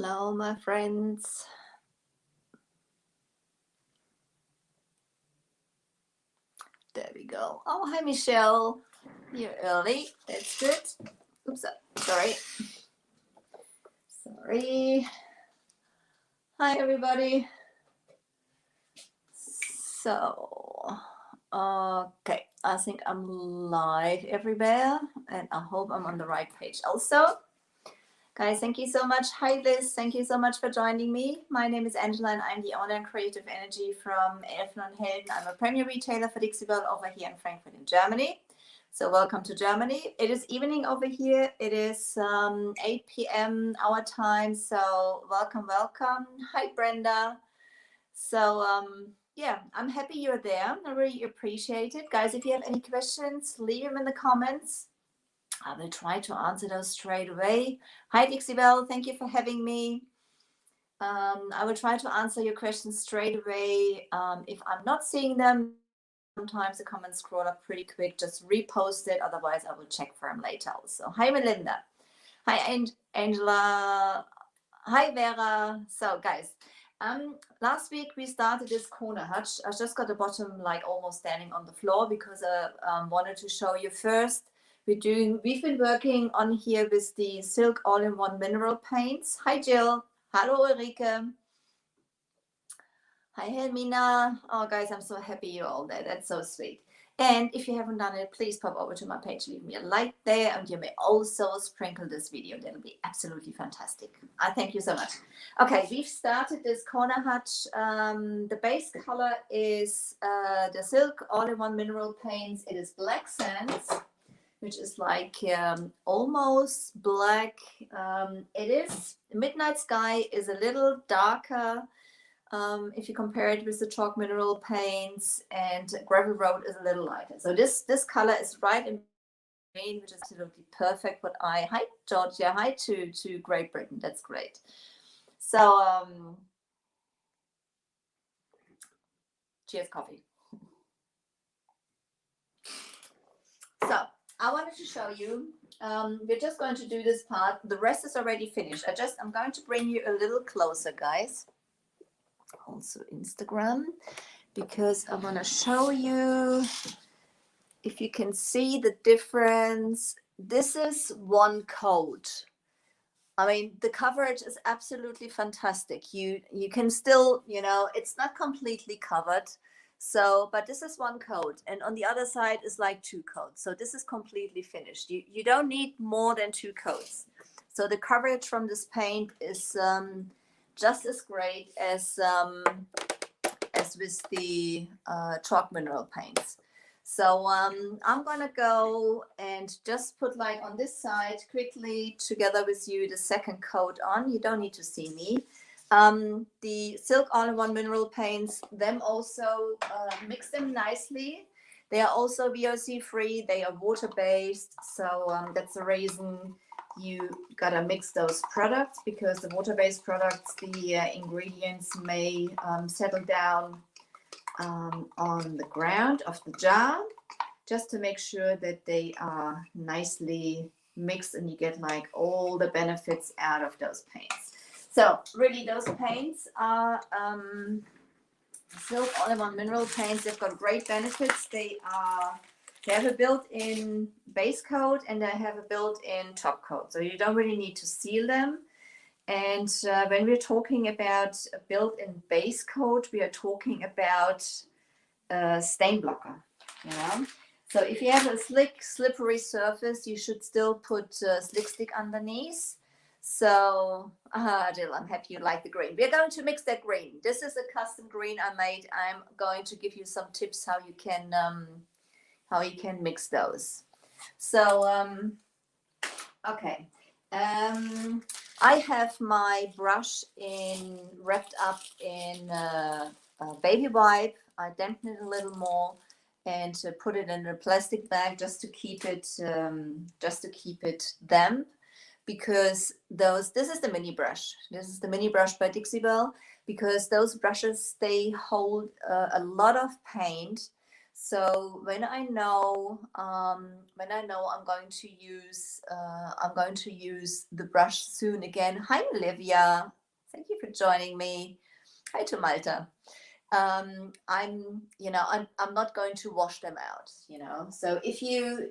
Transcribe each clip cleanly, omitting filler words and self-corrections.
Hello, my friends. There we go. Oh, hi, Michelle. You're early. That's good. Oops, sorry. Sorry. Hi, everybody. So, okay. I think I'm live everywhere, and I hope I'm on the right page also. Guys, thank you so much. Hi, Liz. Thank you so much for joining me. My name is Angela, and I'm the owner and creative energy from Elfen and Helden. I'm a premier retailer for Dixie Belle over here in Frankfurt in Germany. So welcome to Germany. It is evening over here. It is 8 p.m. our time. So welcome, welcome. Hi, Brenda. So yeah, I'm happy you're there. I really appreciate it. Guys, if you have any questions, leave them in the comments. I will try to answer those straight away. Hi, Dixie Belle. Thank you for having me. I will try to answer your questions straight away. If I'm not seeing them, sometimes the comments scroll up pretty quick. Just repost it. Otherwise, I will check for them later also. Hi, Melinda. Hi, Angela. Hi, Vera. So, guys, last week we started this corner hutch. I just got the bottom like almost standing on the floor because I wanted to show you first. We've been working on here with the Silk All-in-One Mineral Paints. Hi, Jill. Hello, Ulrike. Hi, Helmina. Oh, guys, I'm so happy you're all there. That's so sweet. And if you haven't done it, please pop over to my page, leave me a like there, and you may also sprinkle this video. That'll be absolutely fantastic. I thank you so much. Okay, we've started this corner hutch. The base color is the Silk All-in-One Mineral Paints. It is Black Sands, which is like almost black. It is Midnight Sky is a little darker if you compare it with the chalk mineral paints, and Gravel Road is a little lighter. So this color is right in between, which is absolutely perfect. But hi Georgia, hi to Great Britain. That's great. So cheers, coffee. So I wanted to show you, we're just going to do this part. The rest is already finished. I'm going to bring you a little closer, guys. Also Instagram, because I want to show you if you can see the difference. This is one coat. I mean, the coverage is absolutely fantastic. You can still, it's not completely covered. So, but this is one coat, and on the other side is like two coats. So this is completely finished. You don't need more than two coats. So the coverage from this paint is just as great as with the chalk mineral paints. So I'm gonna go and just put like on this side quickly together with you the second coat on. You don't need to see me. The Silk All-in-One Mineral Paints, them also mix them nicely. They are also VOC free. They are water based. So that's the reason you gotta mix those products, because the water-based products, the ingredients may settle down on the ground of the jar, just to make sure that they are nicely mixed and you get like all the benefits out of those paints. So really, those paints are Silk All-in-One Mineral Paints. They've got great benefits. They have a built-in base coat and they have a built-in top coat, so you don't really need to seal them. And when we're talking about a built-in base coat, we are talking about stain blocker. So if you have a slick, slippery surface, you should still put slick stick underneath. So, Jill, I'm happy you like the green. We're going to mix that green. This is a custom green I made. I'm going to give you some tips how you can mix those. So, okay. I have my brush wrapped up in a baby wipe. I dampen it a little more and put it in a plastic bag just to keep it damp. Because this is the mini brush. This is the mini brush by Dixie Belle, because those brushes, they hold a lot of paint. So when I know I'm going to use the brush soon again. Hi Olivia, thank you for joining me. Hi to Malta. I'm not going to wash them out, so if you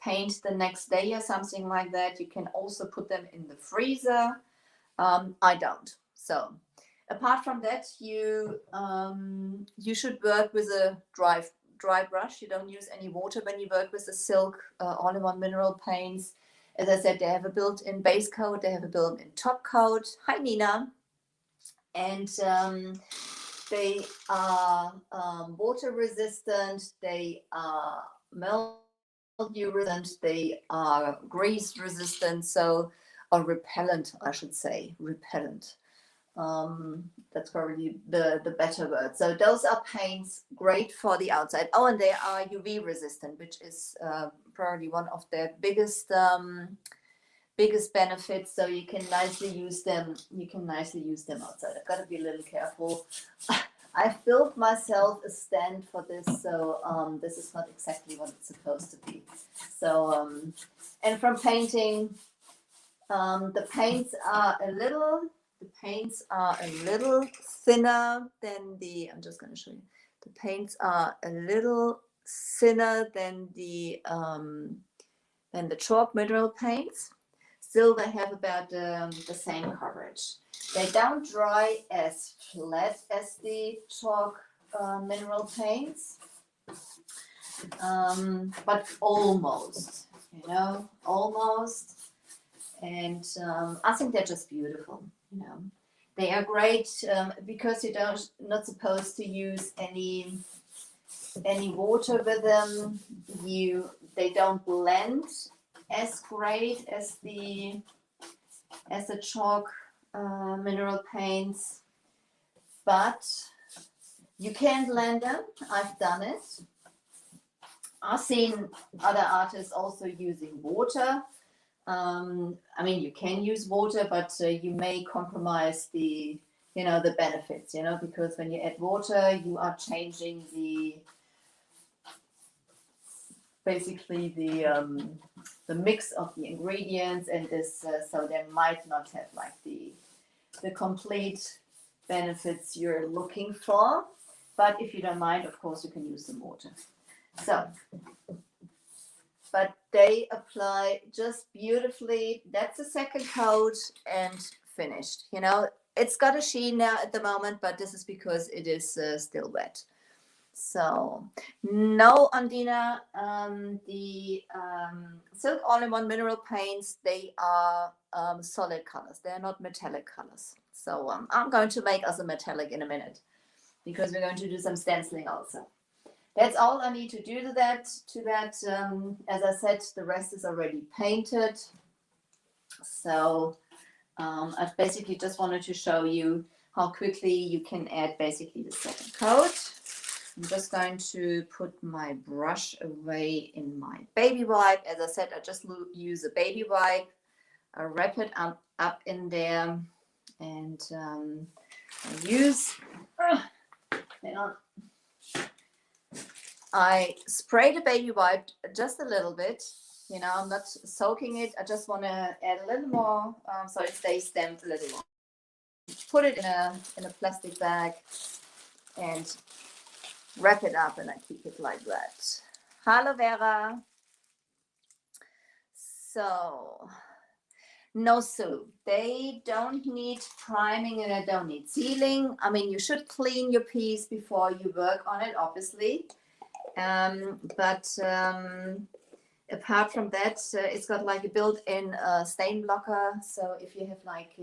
paint the next day or something like that, you can also put them in the freezer. I don't. So apart from that, you should work with a dry brush. You don't use any water when you work with the silk all-in-one mineral paints. As I said, they have a built-in base coat, they have a built-in top coat. Hi Nina. And they are water resistant, they are mildew resistant, they are grease resistant, or repellent, I should say, repellent. That's probably the better word. So those are paints great for the outside. Oh, and they are UV resistant, which is probably one of their biggest benefits. So you can nicely use them. Outside. I've got to be a little careful. I've built myself a stand for this, so this is not exactly what it's supposed to be. So and from painting, the paints are a little thinner than the. I'm just going to show you. The paints are a little thinner than the chalk mineral paints. Still, they have about the same coverage. They don't dry as flat as the chalk mineral paints, but almost, almost. And I think they're just beautiful. They are great because you're not supposed to use any water with them. They don't blend as great as the chalk mineral paints, but you can blend them. I've done it. I've seen other artists also using water. I mean, you can use water, but you may compromise the benefits, because when you add water, you are changing basically the mix of the ingredients, and this so they might not have like the complete benefits you're looking for. But if you don't mind, of course, you can use some water. So, but they apply just beautifully. That's the second coat and finished. It's got a sheen now at the moment, but this is because it is still wet. So, no, Andina, the silk all-in-one mineral paints, they are solid colors. They're not metallic colors. So I'm going to make us a metallic in a minute, because we're going to do some stenciling also. That's all I need to do to that. As I said, the rest is already painted. So I basically just wanted to show you how quickly you can add basically the second coat. I'm just going to put my brush away in my baby wipe. As I said, I just use a baby wipe. I wrap it up in there, and I use. Hang on. I spray the baby wipe just a little bit. I'm not soaking it. I just want to add a little more so it stays stamped a little more. Put it in a plastic bag and wrap it up, and I keep it like that. Hello, Vera. So, no soup. They don't need priming and they don't need sealing. I mean, you should clean your piece before you work on it, obviously. But apart from that, it's got like a built-in stain blocker. So if you have like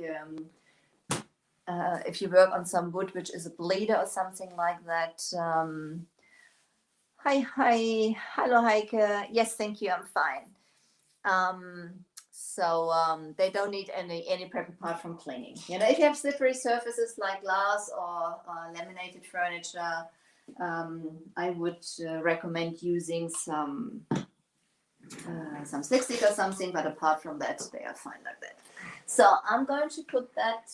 if you work on some wood which is a bleeder or something like that. Hello Heike. Yes, thank you, I'm fine. So they don't need any prep apart from cleaning. If you have slippery surfaces like glass or laminated furniture, I would recommend using some slick stick or something, but apart from that, they are fine like that. So I'm going to put that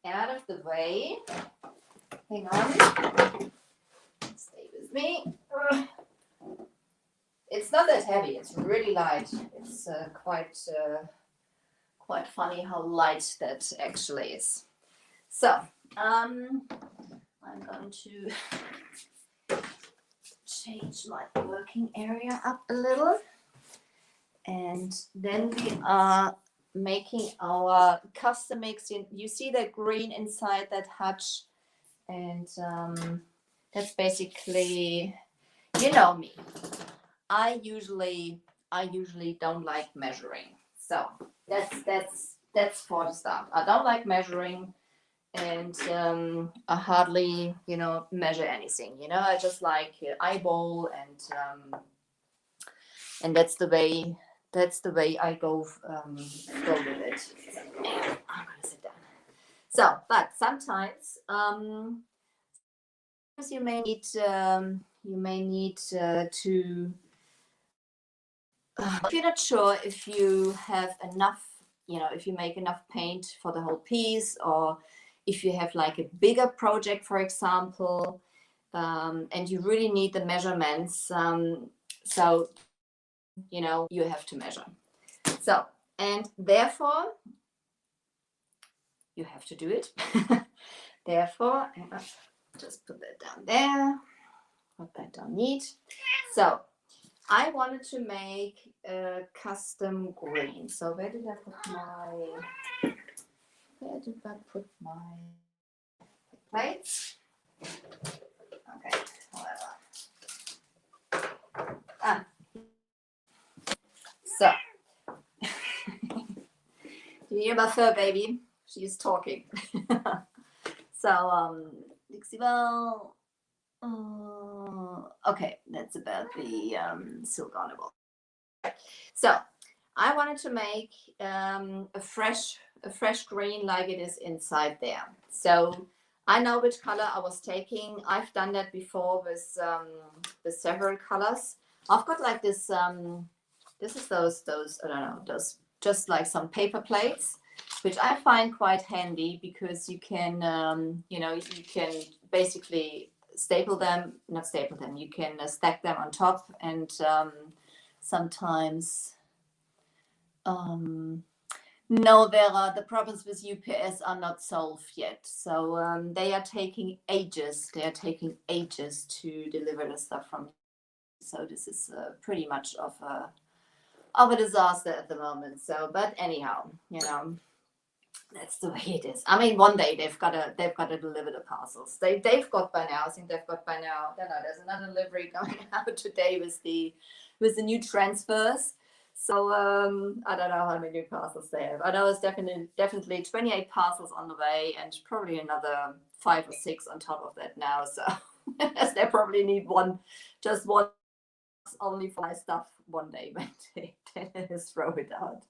out of the way. Hang on. with me. It's not that heavy. It's really light. It's quite funny how light that actually is. So I'm going to change my working area up a little, and then we are making our custom mix. You see that green inside that Hutch, and that's basically, you know me. I usually don't like measuring, so that's for the start. I don't like measuring, and I hardly measure anything. I just like eyeball, and that's the way I go with it. So, I'm gonna sit down. So, but sometimes you may need to. If you're not sure if you have enough, if you make enough paint for the whole piece, or if you have like a bigger project, for example, and you really need the measurements, so you have to measure. So, and therefore you have to do it. Therefore, just put that down there. What I don't need. So I wanted to make a custom green. So where did I put my plates? Okay, whatever. So do you hear my fur baby? She's talking. So Dixie-Belle. Okay, that's about the silk carnival. So I wanted to make a fresh green like it is inside there. So I know which color I was taking. I've done that before with several colors. I've got like this. This is those I don't know, those just like some paper plates, which I find quite handy because you can you can basically not staple them. You can stack them on top, and sometimes. No, Vera, the problems with UPS are not solved yet. So they are taking ages. They are taking ages to deliver the stuff from. So this is pretty much of a disaster at the moment. So, but anyhow, that's the way it is. I mean, one day they've got to deliver the parcels. They've got by now. I think they've got by now. I don't know. There's another delivery going out today with the new transfers. So I don't know how many parcels they have. I know it's definitely 28 parcels on the way, and probably another 5 or 6 on top of that now. So they probably need just one only for my stuff one day when they throw it out.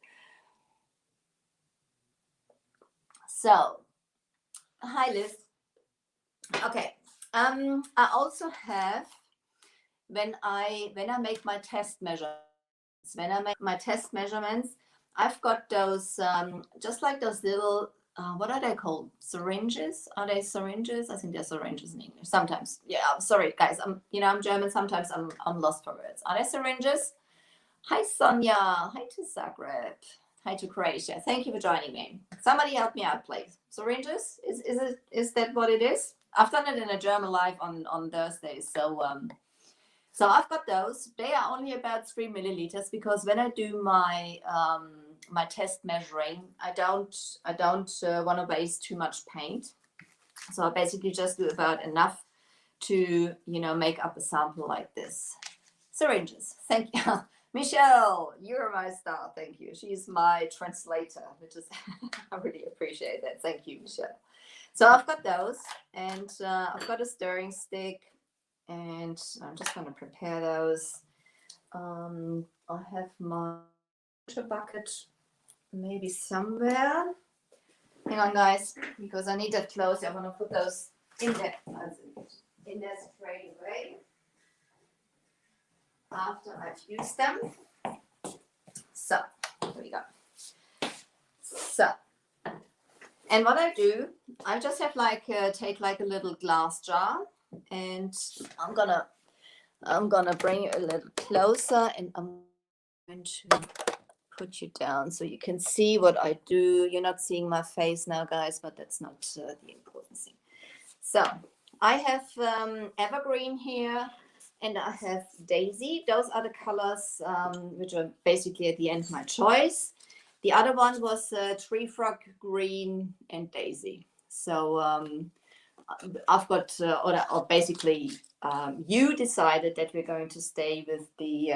So, hi Liz. Okay. I also have when I make my test measurements. When I make my test measurements, I've got those just like those little what are they called? Syringes? Are they syringes? I think they're syringes in English. Sometimes, yeah. Sorry, guys. I'm German. Sometimes I'm lost for words. Are they syringes? Hi, Sonia. Hi to Zagreb. Hi to Croatia. Thank you for joining me. Somebody help me out, please. Syringes? Is that what it is? I've done it in a German live on Thursdays. So I've got those. They are only about 3 milliliters because when I do my my test measuring, I don't want to waste too much paint. So I basically just do about enough to make up a sample like this. Syringes. Thank you. Michelle, you're my star. Thank you. She's my translator, which is I really appreciate that. Thank you, Michelle. So I've got those, and I've got a stirring stick, and I'm just going to prepare those. I have my water bucket maybe somewhere. Hang on, guys, because I need that close. I want to put those in there straight away after I've used them. So here we go. So, and what I do, I just have take like a little glass jar, and I'm gonna I'm gonna bring you a little closer, and I'm going to put you down so you can see what I do. You're not seeing my face now, guys, but that's not the important thing. So I have evergreen here, and I have daisy. Those are the colors which are basically at the end my choice. The other one was tree frog green and daisy. So I've got, or basically you decided that we're going to stay with the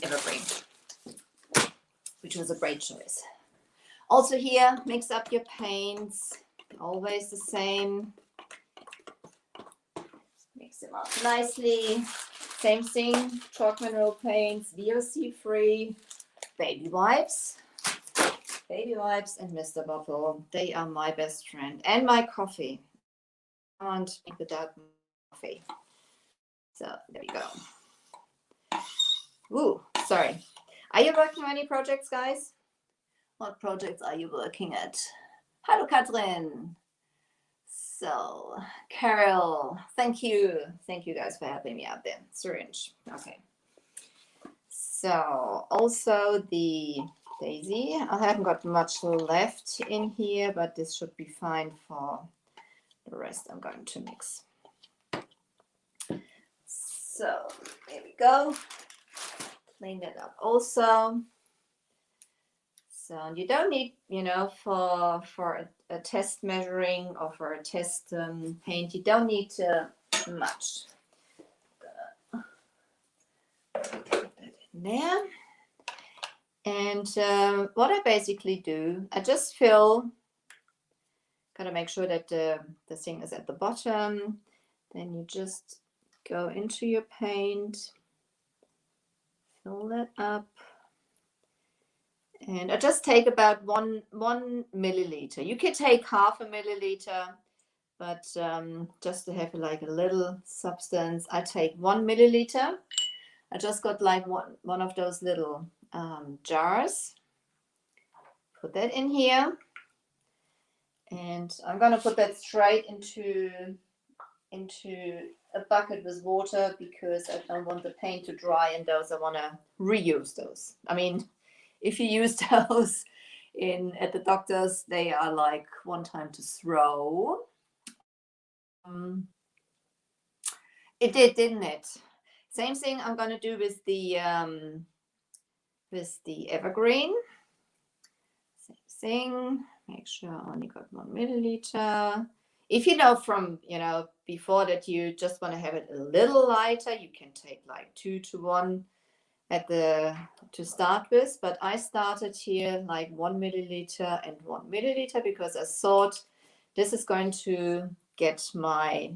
evergreen, which was a great choice. Also here, mix up your paints, always the same. Mix them up nicely. Same thing, chalk mineral paints, VOC free, baby wipes. Baby wipes and Mr. Bottle, they are my best friend. And my coffee. I can't make without coffee. So there you go. Ooh, sorry. Are you working on any projects, guys? What projects are you working at? Hello, Katrin. So, Carol, thank you. Thank you guys for helping me out there. Syringe. Okay. So, also the daisy. I haven't got much left in here, but this should be fine for the rest I'm going to mix. So, there we go. Clean that up also. So you don't need, for a test measuring or for a test paint, you don't need much. Put that in there. And what I basically do, I just fill, gotta make sure that the thing is at the bottom. Then you just go into your paint, fill that up. And I just take about one milliliter. You can take half a milliliter, but just to have like a little substance, I take 1 milliliter. I just got like one of those little jars. Put that in here. And I'm going to put that straight into a bucket with water because I don't want the paint to dry and those I want to reuse those. I mean, if you use those at the doctor's, they are like one time to throw. It did, didn't it? Same thing I'm going to do with the evergreen. Same thing. Make sure I only got 1 milliliter. If you know from, before that you just want to have it a little lighter, you can take like 2 to 1 to start with, but I started here like 1 milliliter and 1 milliliter because I thought this is going to get my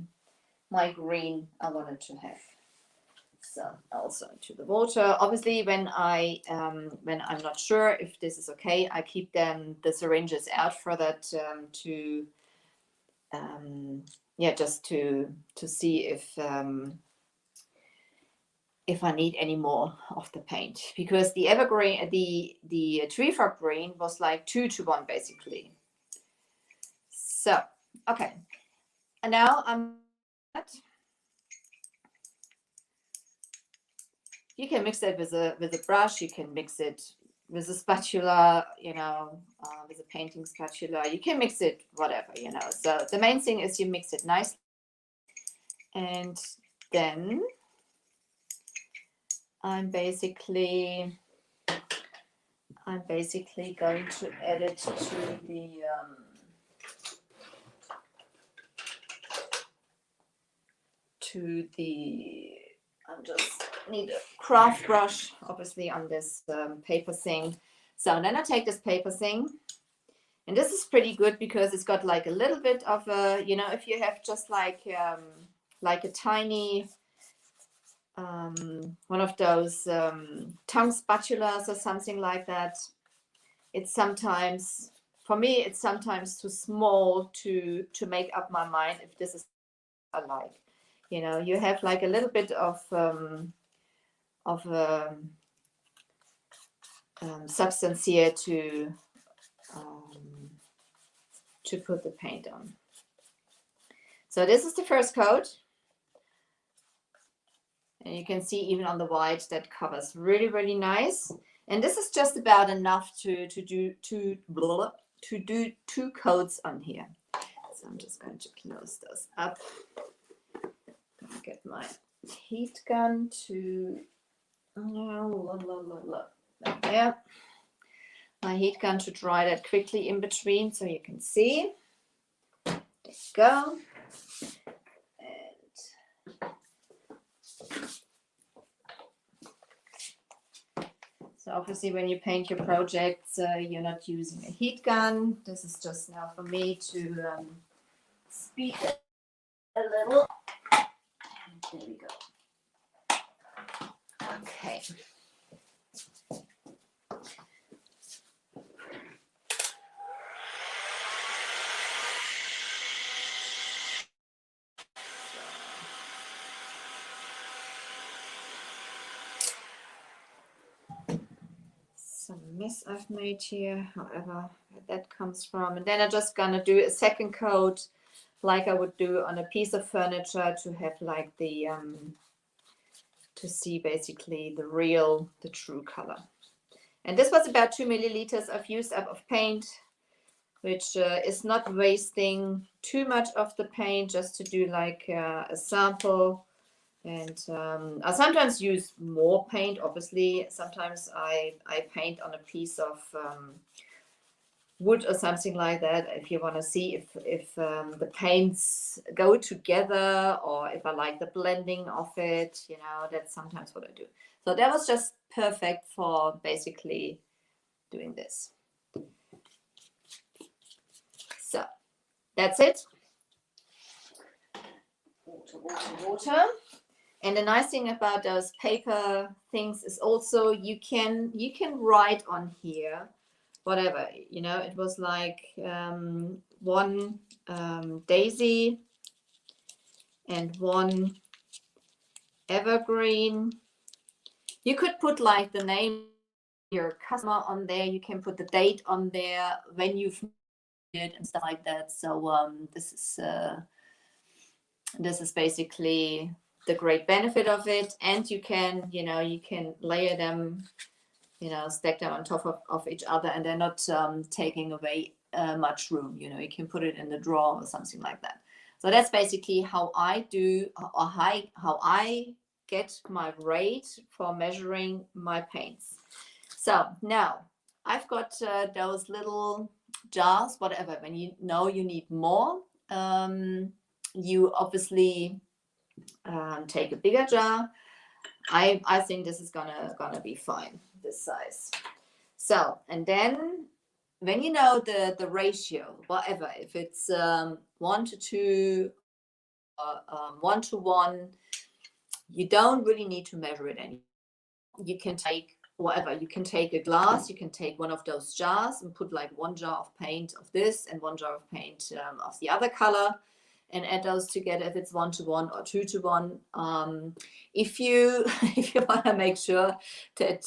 green I wanted to have. So also into the water. Obviously, when I'm not sure if this is okay, I keep the syringes out for that just to see if I need any more of the paint, because the evergreen, the tree frog green was like 2 to 1 basically. So, okay. And now you can mix it with a brush, you can mix it with a spatula, with a painting spatula. You can mix it whatever, So the main thing is you mix it nicely. And then I'm basically going to add it to the I just need a craft brush, obviously, on this paper thing. So then I take this paper thing, and this is pretty good because it's got like a little bit of a, if you have just like a tiny one of those tongue spatulas or something like that. It's sometimes, for me, it's sometimes too small to make up my mind if this is what I like. You have like a little bit of substance here to to put the paint on. So this is the first coat. And you can see even on the white that covers really, really nice. And this is just about enough to do two coats on here. So I'm just going to close those up. Gonna get my heat gun to there. My heat gun to dry that quickly in between so you can see. There you go. So obviously when you paint your projects, you're not using a heat gun. This is just now for me to speed it a little. There we go. Okay. Some mess I've made here, however that comes from. And then I'm just gonna do a second coat like I would do on a piece of furniture to have like the to see basically the true color. And this was about 2 milliliters I've used up of paint, which is not wasting too much of the paint, just to do like a sample. And I sometimes use more paint, obviously. Sometimes I paint on a piece of wood or something like that, if you want to see if the paints go together, or if I like the blending of it, you know, that's sometimes what I do. So that was just perfect for basically doing this. So that's it. Water, water, water. And the nice thing about those paper things is also you can write on here whatever, you know. It was like one daisy and one evergreen. You could put like the name of your customer on there. You can put the date on there when you've made it and stuff like that. So this is basically the great benefit of it. And you can, you know, you can layer them, you know, stack them on top of each other, and they're not taking away much room. You know, you can put it in the drawer or something like that. So that's basically how I do, or how I get my rate for measuring my paints. So now I've got those little jars, whatever. When you know you need more, you obviously take a bigger jar. I think this is gonna be fine, this size. So, and then when you know the ratio, whatever, if it's 1 to 2 or 1 to 1, you don't really need to measure it anymore. You can take whatever. You can take a glass, you can take one of those jars and put like 1 jar of paint of this and 1 jar of paint of the other color, and add those together if it's 1 to 1 or 2 to 1. If you want to make sure that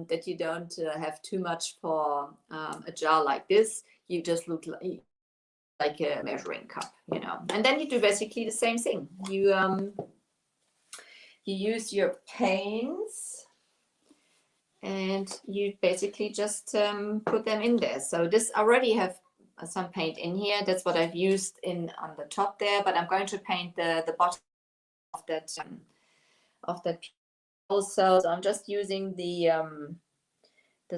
that you don't have too much for a jar like this, you just look like a measuring cup, you know. And then you do basically the same thing. You use your paints and you basically just put them in there. So this already have some paint in here. That's what I've used on the top there, but I'm going to paint the bottom of that also. So I'm just using the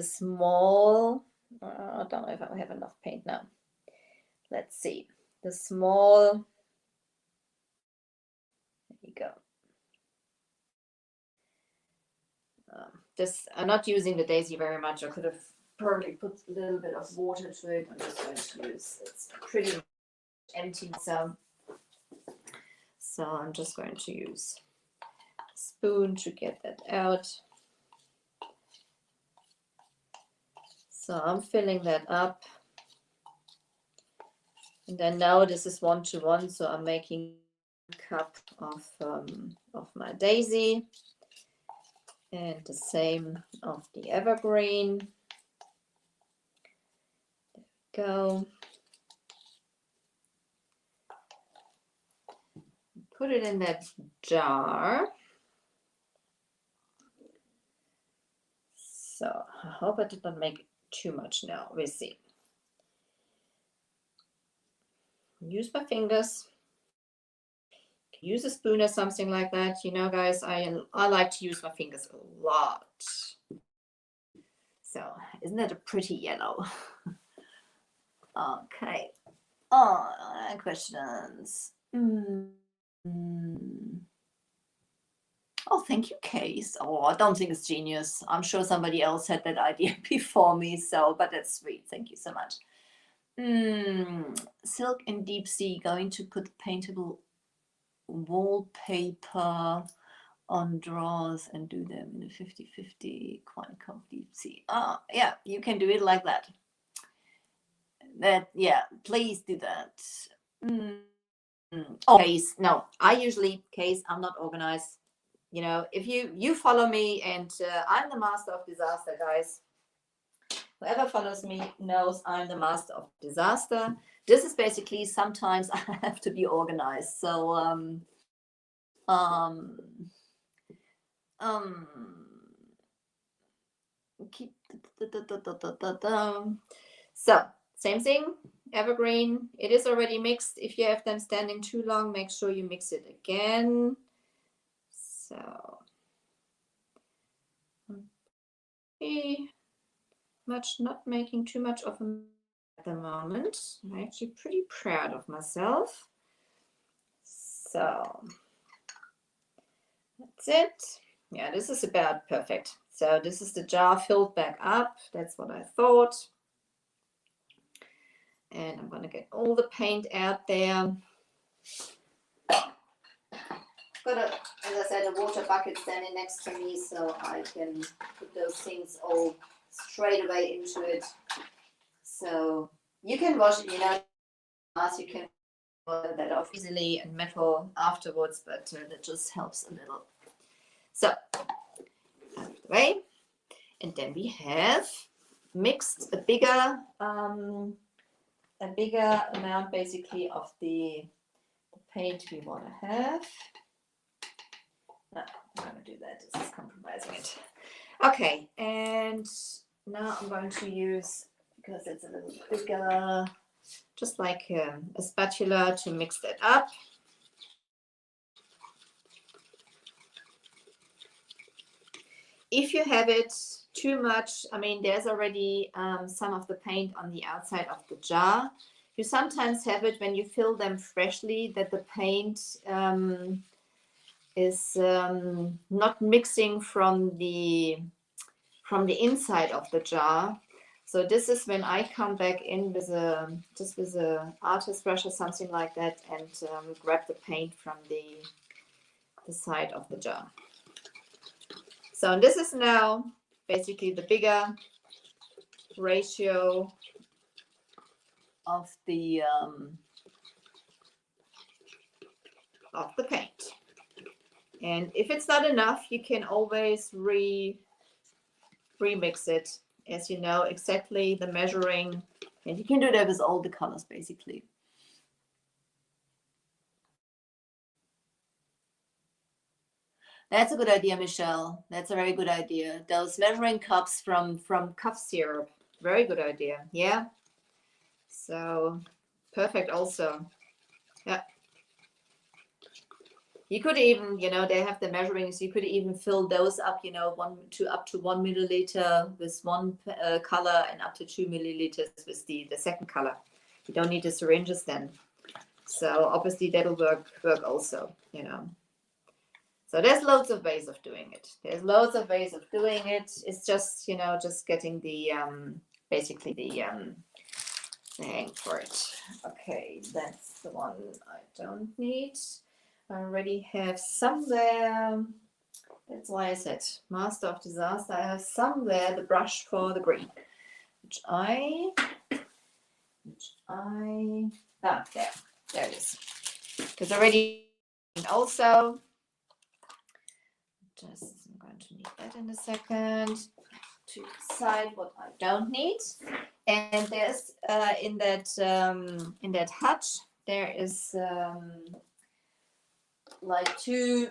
small, I don't know if I have enough paint now. Let's see, the small, there you go. I'm not using the daisy very much. I could have probably put a little bit of water to it. I'm just going to use, it's pretty much empty, so I'm just going to use a spoon to get that out. So I'm filling that up, and then now this is 1 to 1, so I'm making a cup of my daisy, and the same of the evergreen. There we go. put it in that jar. So I hope I did not make too much now. We'll see. Use my fingers. Use a spoon or something like that. You know, guys, I like to use my fingers a lot. So isn't that a pretty yellow? Okay. Oh, questions. Oh, thank you, Case. Oh, I don't think it's genius. I'm sure somebody else had that idea before me, but that's sweet. Thank you so much. Silk in deep sea, going to put paintable wallpaper on drawers and do them in a 50-50 Quantum deep sea. Yeah, you can do it like that. Yeah, please do that. Oh, Case, no, Case, I'm not organized. You know, if you follow me, and I'm the master of disaster, guys. Whoever follows me knows I'm the master of disaster. This is basically, sometimes I have to be organized. So keep so same thing, evergreen. It is already mixed. If you have them standing too long, make sure you mix it again. So not making too much of a at the moment. I'm actually pretty proud of myself. So that's it. Yeah, this is about perfect. So this is the jar filled back up. That's what I thought. And I'm going to get all the paint out there. Got as I said, a water bucket standing next to me, so I can put those things all straight away into it. So you can wash it, you know, you can wash that off easily and metal afterwards, but that just helps a little. So out of the way, and then we have mixed a bigger amount basically of the paint we want to have. No, I'm going to do that. This is compromising it. Okay, and now I'm going to use, because it's a little bigger, just like a spatula to mix that up. If you have it too much, I mean, there's already some of the paint on the outside of the jar. You sometimes have it when you fill them freshly that the paint is not mixing from the inside of the jar. So this is when I come back in with a artist brush or something like that, and grab the paint from the side of the jar. So this is now basically the bigger ratio of the paint. And if it's not enough, you can always remix it, as you know exactly the measuring, and you can do that with all the colors basically. That's a good idea, Michelle. That's a very good idea. Those measuring cups from cough syrup. Very good idea. Yeah. So perfect also. Yeah. You could even, you know, they have the measurings. You could even fill those up, you know, up to 1 milliliter with one color, and up to 2 milliliters with the second color. You don't need the syringes then. So obviously that'll work also, you know. So there's loads of ways of doing it. It's just, you know, just getting the basically the hang for it. Okay, that's the one I don't need. I already have somewhere. That's why I said master of disaster. I have somewhere the brush for the green, there it is. Because already also. I'm going to need that in a second to decide what I don't need. And there's in that Hutch there is like two,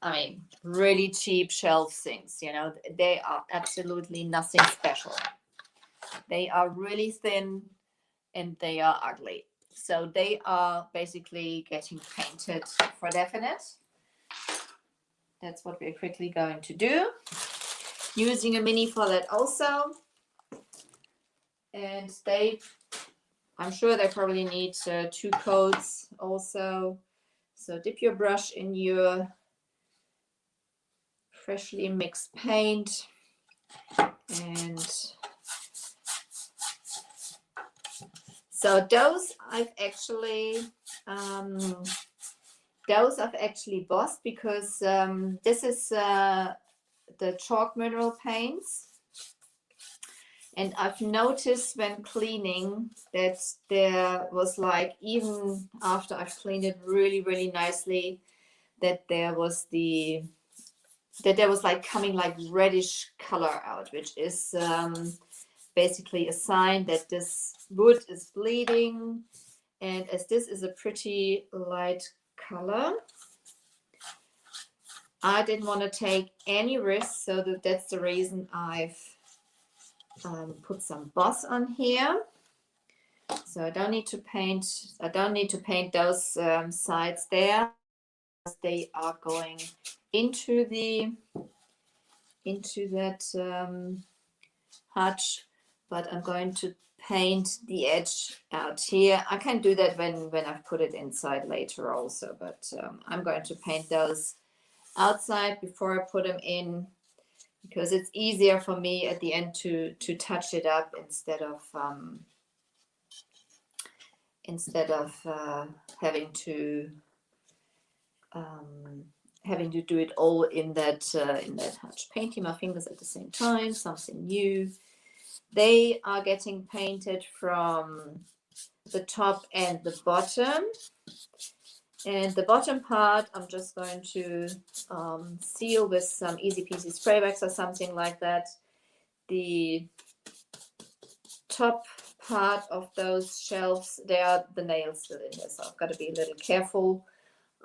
I mean, really cheap shelf things, you know. They are absolutely nothing special. They are really thin and they are ugly. So they are basically getting painted for definite. That's what we're quickly going to do. Using a mini for that also. And they, I'm sure they probably need 2 coats also. So dip your brush in your freshly mixed paint. And so those I've actually bossed because this is the chalk mineral paints, and I've noticed when cleaning that there was, like, even after I've cleaned it really nicely, that there was like coming like reddish color out, which is basically a sign that this wood is bleeding. And as this is a pretty light color, I didn't want to take any risks, so that's the reason I've put some boss on here. So I don't need to paint those sides there. They are going into that Hutch, but I'm going to paint the edge out here. I can do that when I've put it inside later also, but I'm going to paint those outside before I put them in, because it's easier for me at the end to touch it up instead of having to do it all in that Hutch. Painting my fingers at the same time, something new. They are getting painted from the top and the bottom. And the bottom part, I'm just going to seal with some easy peasy spray wax or something like that. The top part of those shelves, there are the nails still in there, so I've got to be a little careful.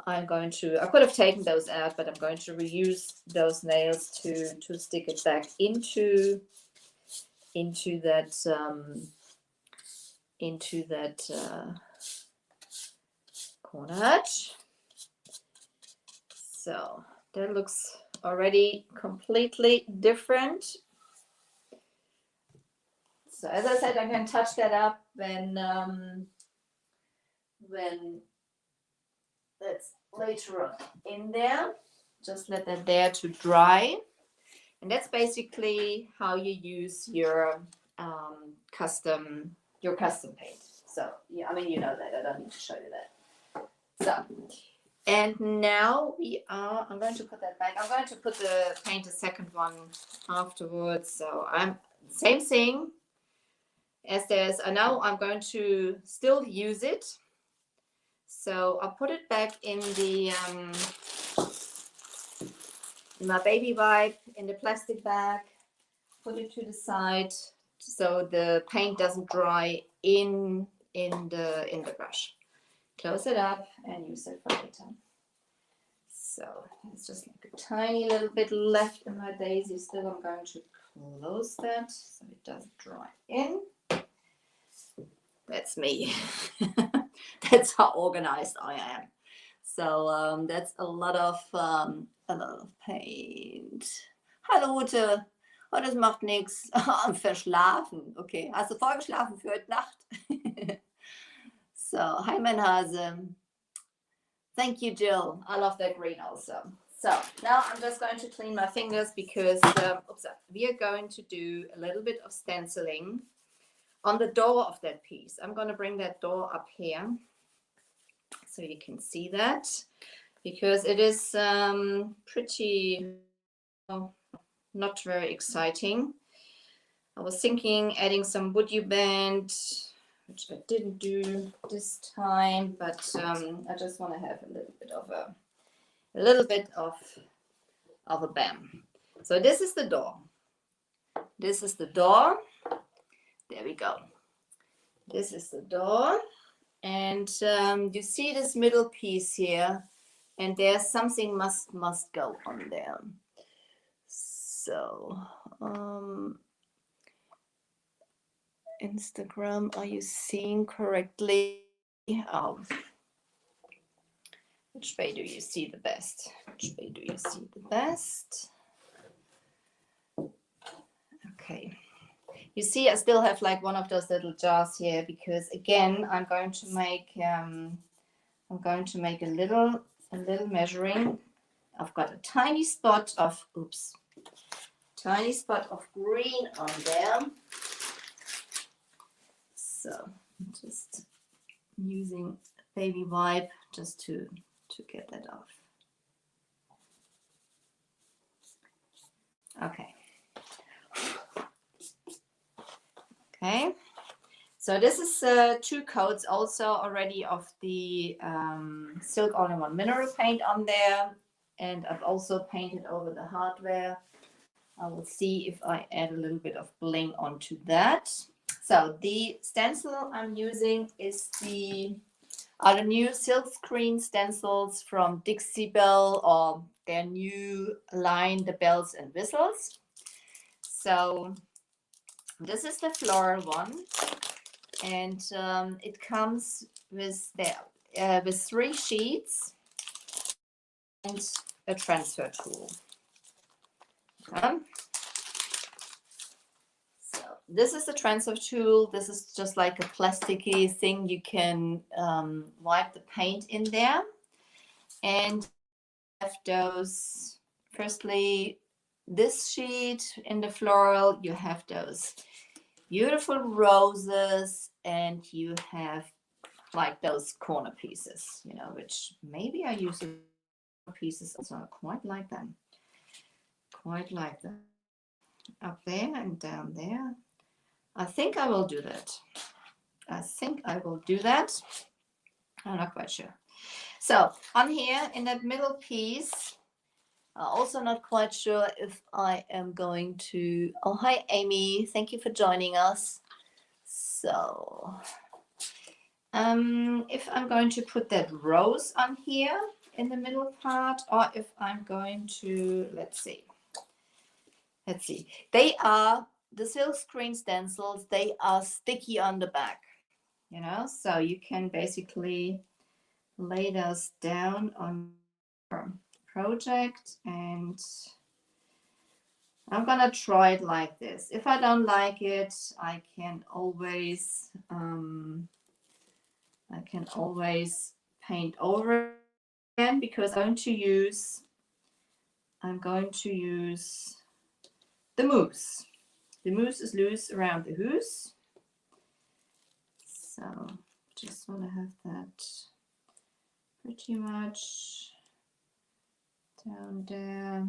I could have taken those out, but I'm going to reuse those nails to stick it back into that corner Hutch. So that looks already completely different. So as I said, I can touch that up when that's later on in there. Just let that there to dry. And that's basically how you use your custom paint. So yeah, I mean, you know that. I don't need to show you that. So, and now I'm going to put that back. I'm going to paint the second one afterwards. So same thing as there's, I know I'm going to still use it. So I'll put it back in my baby wipe in the plastic bag, put it to the side so the paint doesn't dry in the brush. Close it up and use it for later. So it's just like a tiny little bit left in my daisy still. I'm going to close that so it doesn't dry in. That's me. That's how organized I am. So that's a lot of paint. Hallo Ute, oh, das macht nichts. Verschlafen. Okay, hast du vorgeschlafen für heute Nacht? So, hi mein Hase. Thank you, Jill. I love that green also. So now I'm just going to clean my fingers because we are going to do a little bit of stenciling on the door of that piece. I'm going to bring that door up here so you can see that, because it is pretty not very exciting. I was thinking adding some wood band, which I didn't do this time, but I just want to have a little bit of a bam. So this is the door. This is the door. There we go. This is the door. And you see this middle piece here, and there's something must go on there. So Instagram, are you seeing correctly? Oh, which way do you see the best? Which way do you see the best? Okay. You see, I still have like one of those little jars here because again, I'm going to make a little measuring. I've got a tiny spot of green on there. So I'm just using a baby wipe just to get that off. Okay. Okay. So this is 2 coats also already of the Silk All-in-One mineral paint on there. And I've also painted over the hardware. I will see if I add a little bit of bling onto that. So the stencil I'm using is are the new silk screen stencils from Dixie Belle, or their new line, the Bells and Whistles. So this is the floral one, and it comes with 3 sheets and a transfer tool. So this is the transfer tool. This is just like a plasticky thing. You can wipe the paint in there, and have those. Firstly, this sheet in the floral, you have those beautiful roses, and you have like those corner pieces, you know, which maybe I use pieces also. I quite like them. Up there and down there. I think I will do that. I'm not quite sure. So on here in that middle piece, I'm also not quite sure if I am going to, oh, hi Amy, thank you for joining us. So if I'm going to put that rose on here in the middle part, or if I'm going to, let's see. They are the silk screen stencils. They are sticky on the back, you know, so you can basically lay those down on your project, and I'm gonna try it like this. If I don't like it, I can always paint over again, because I'm going to use the mousse. The mousse is loose around the hoops. So just want to have that pretty much down there.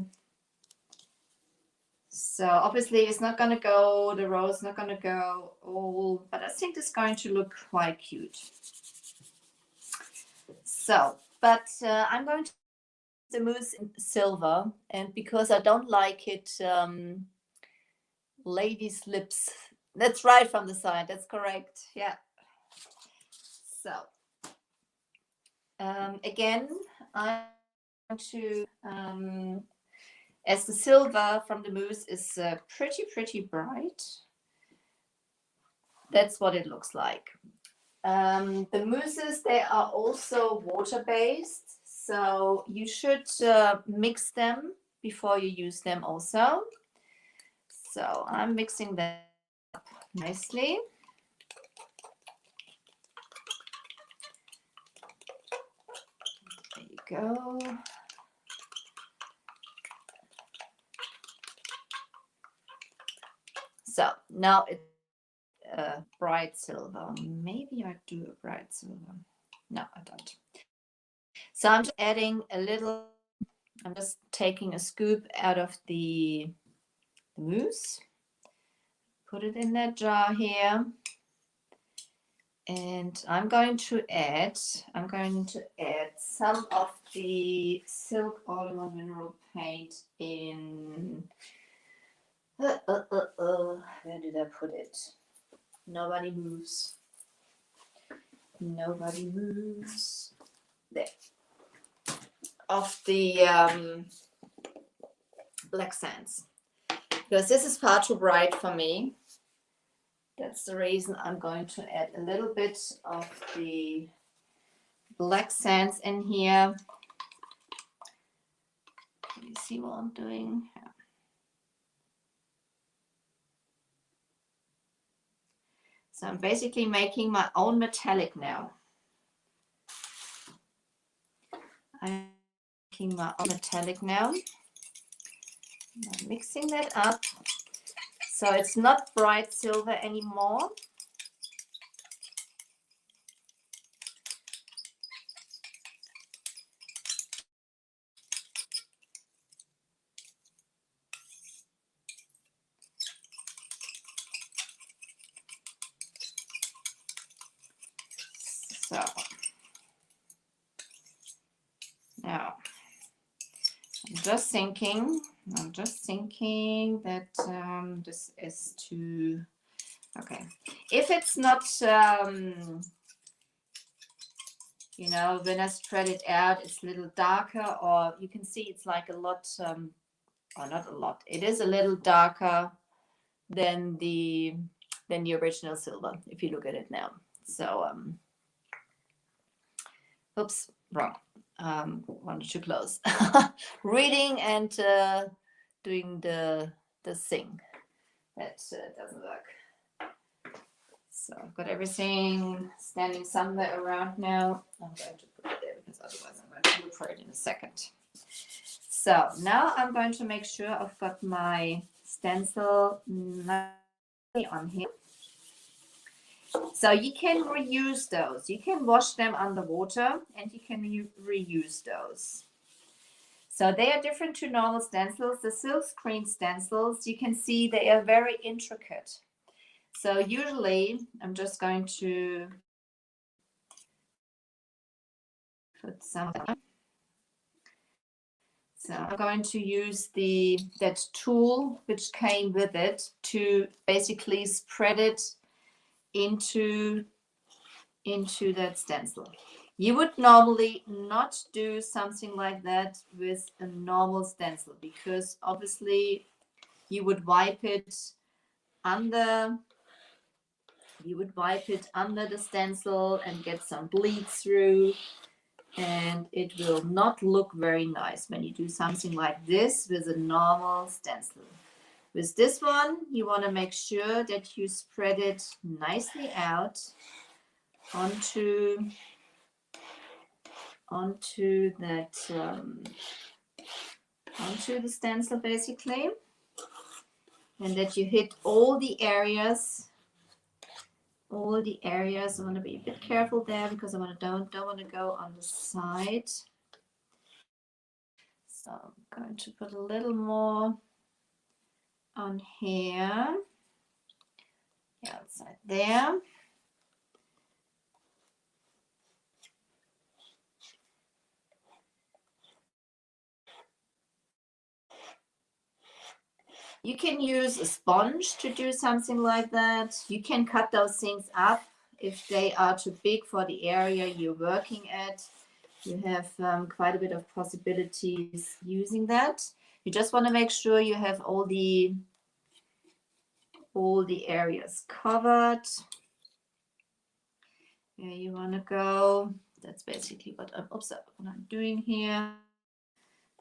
So obviously it's not going to go, the rose is not going to go all, but I think it's going to look quite cute. So, but I'm going to use the mousse in silver, and because I don't like it, lady's lips. That's right, from the side. That's correct. Yeah. So again, I'm going to, as the silver from the mousse is pretty bright, that's what it looks like. The mousses, they are also water-based, so you should mix them before you use them also. So I'm mixing them up nicely. There you go. So now it's bright silver. Maybe I do a bright silver. No, I don't. So I'm just adding a little, I'm just taking a scoop out of the mousse, put it in that jar here, and I'm going to add some of the Silk All-in-One mineral paint in. Where did I put it? Nobody moves. There. of the black sands, because this is far too bright for me. That's the reason I'm going to add a little bit of the black sands in here. Can you see what I'm doing? Yeah. So I'm basically making my own metallic now. I'm making my own metallic now. I'm mixing that up. So it's not bright silver anymore. So now I'm just thinking that this is too, okay. If it's not, you know, when I spread it out, it's a little darker, or you can see it's like a lot, or not a lot. It is a little darker than the original silver, if you look at it now. So, oops, wrong. Wanted too close. Reading and doing the thing. That doesn't work. So I've got everything standing somewhere around now. I'm going to put it there because otherwise I'm going to look for it in a second. So now I'm going to make sure I've got my stencil on here. So you can reuse those. You can wash them underwater and you can reuse those. So they are different to normal stencils. The silk screen stencils, you can see they are very intricate. So usually I'm just going to put some. So I'm going to use that tool which came with it to basically spread it into that stencil. You would normally not do something like that with a normal stencil because obviously you would wipe it under the stencil and get some bleed through, and it will not look very nice when you do something like this with a normal stencil. With this one, you want to make sure that you spread it nicely out onto the stencil basically, and that you hit all the areas. I want to be a bit careful there because I don't want to go on the side. So I'm going to put a little more on here, outside there. You can use a sponge to do something like that. You can cut those things up if they are too big for the area you're working at. You have quite a bit of possibilities using that. You just want to make sure you have all the areas covered. There you want to go. That's basically what I'm doing here.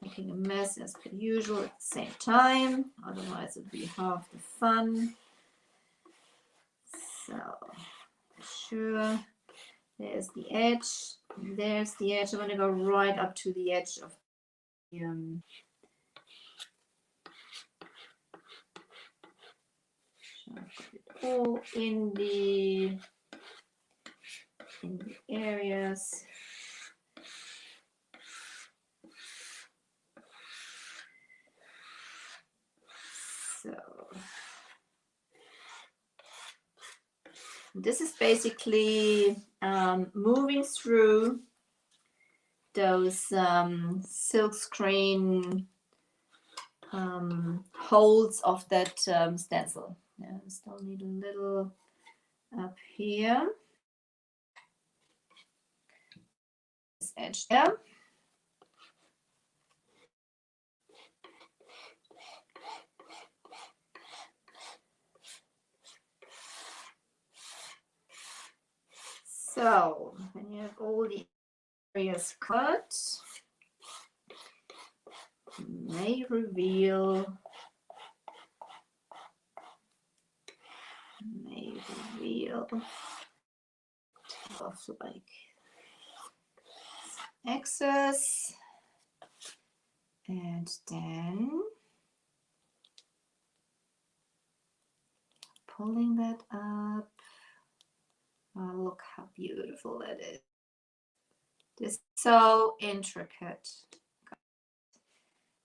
Making a mess as per usual at the same time, otherwise it would be half the fun. So sure, there's the edge, there's the edge. I'm going to go right up to the edge of the all in the areas. So this is basically moving through those silk screen holes of that stencil. Yeah, I still need a little up here. This edge there. So when you have all the areas cut, you may reveal of like excess, and then pulling that up. Oh, look how beautiful that is. This is so intricate.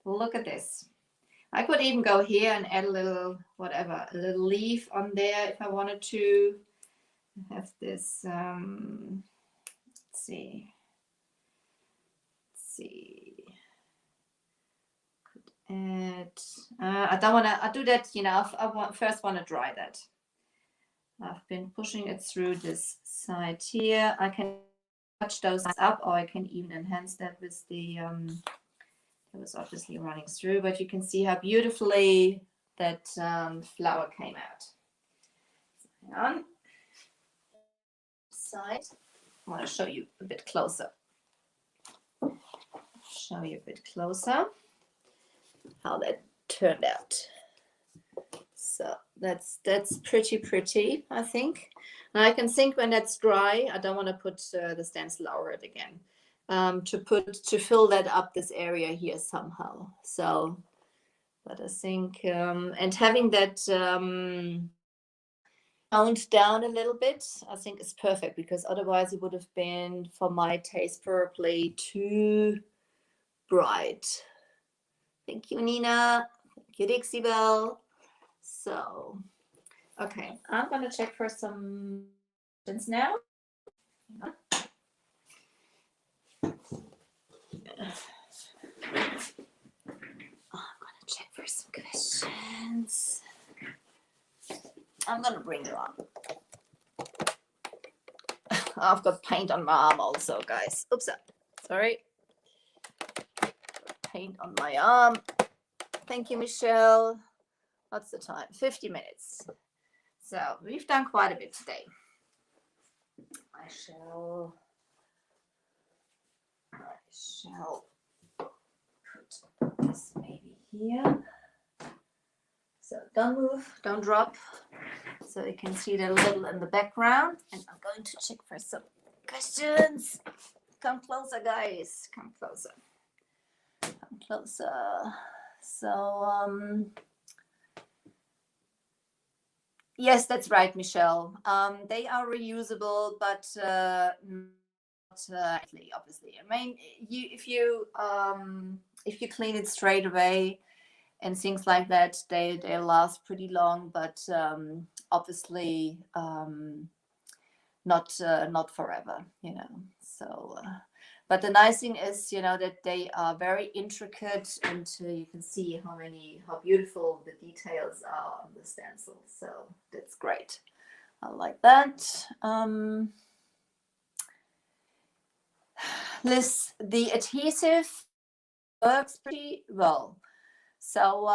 Look at this. I could even go here and add a little, whatever, a little leaf on there if I wanted to. I have this, let's see. Could add, I don't want to, I do that, you know, first want to dry that. I've been pushing it through this side here. I can touch those up, or I can even enhance that with the, it was obviously running through, but you can see how beautifully that flower came out. Hang on. Side. I want to show you a bit closer. Show you a bit closer how that turned out. So that's pretty, I think. And I can think when that's dry, I don't want to put the stencil over it again. To fill that up, this area here somehow. So, but I think and having that toned down a little bit, I think is perfect, because otherwise it would have been, for my taste, probably too bright. Thank you, Nina. Thank you, Dixie Bell. So, okay, I'm gonna check for some questions now. I'm gonna check for some questions. I'm gonna bring you up. I've got paint on my arm also, guys. Oops, sorry. Paint on my arm. Thank you, Michelle. What's the time? 50 minutes. So we've done quite a bit today. I shall put this maybe here. So don't move, don't drop. So you can see that a little in the background. And I'm going to check for some questions. Come closer, guys. Come closer. Come closer. So, yes, that's right, Michelle. They are reusable, but not obviously. I mean, if you clean it straight away and things like that, they last pretty long, but obviously not forever, you know. So, but the nice thing is, you know, that they are very intricate, and you can see how beautiful the details are on the stencil. So that's great. I like that. Liz, the adhesive works pretty well. So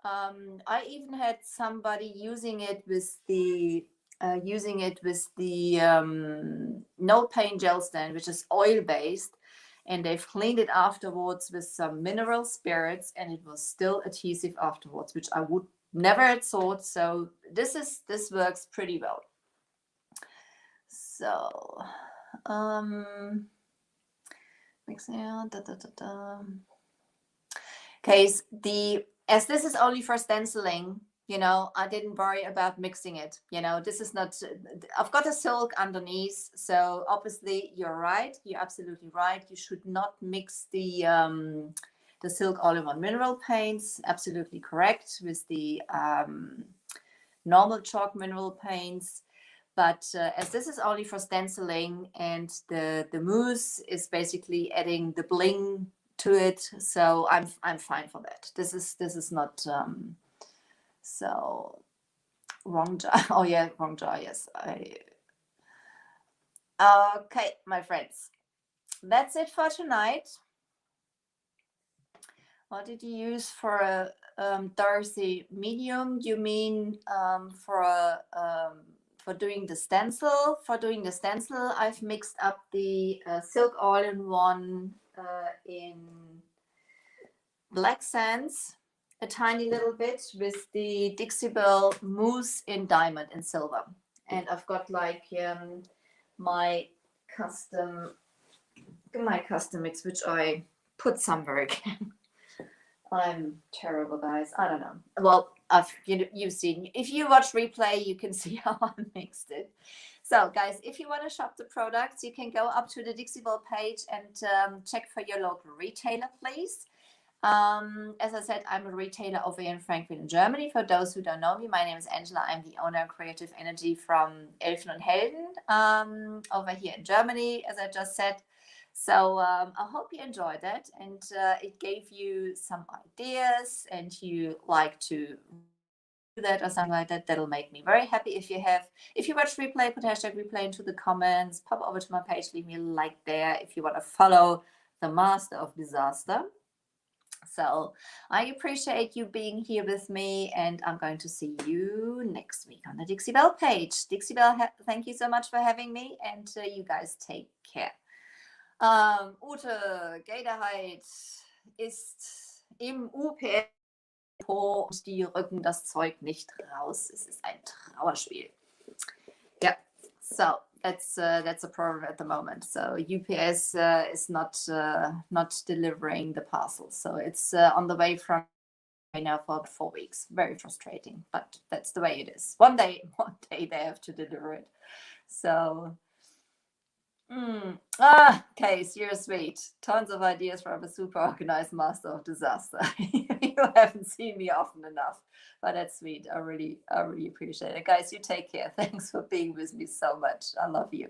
I even had somebody using it with the no paint gel stand, which is oil based, and they've cleaned it afterwards with some mineral spirits, and it was still adhesive afterwards, which I would never have thought. So this works pretty well. So mixing. Okay, as this is only for stenciling, you know, I didn't worry about mixing it. You know, this is not, I've got a silk underneath. So obviously you're right. You're absolutely right. You should not mix the silk all-in-one mineral paints. Absolutely correct, with the normal chalk mineral paints. But as this is only for stenciling, and the mousse is basically adding the bling to it, so I'm fine for that. This is not so wrong jar. Oh yeah, wrong jar. Yes, okay, my friends, that's it for tonight. What did you use for a Darcy medium? You mean for a for doing the stencil. I've mixed up the silk all-in-one in black sands a tiny little bit with the Dixie Belle mousse in diamond and silver. And I've got like my custom mix, which I put somewhere again. I'm terrible, guys. I don't know. Well, you've seen. If you watch replay, you can see how I mixed it. So, guys, if you want to shop the products, you can go up to the Dixie Belle page and check for your local retailer, please. As I said, I'm a retailer over here in Frankfurt, in Germany. For those who don't know me, my name is Angela. I'm the owner of Creative Energy from Elfen and Helden over here in Germany, as I just said. So I hope you enjoyed that and it gave you some ideas and you like to do that or something like that. That'll make me very happy. If you watch replay, put hashtag replay into the comments, pop over to my page, leave me a like there if you want to follow the Master of Disaster. So I appreciate you being here with me, and I'm going to see you next week on the Dixie Belle page. Dixie Belle, thank you so much for having me, and you guys take care. Ute Geiderheit ist im UPS und die rücken das Zeug nicht raus. Es ist ein Trauerspiel. Yeah, so that's a problem at the moment. So UPS is not delivering the parcels. So it's on the way from right now for 4 weeks. Very frustrating, but that's the way it is. One day they have to deliver it. So. Case, you're sweet. Tons of ideas from a super organized master of disaster. You haven't seen me often enough, but that's sweet. I really appreciate it. Guys, you take care. Thanks for being with me so much. I love you.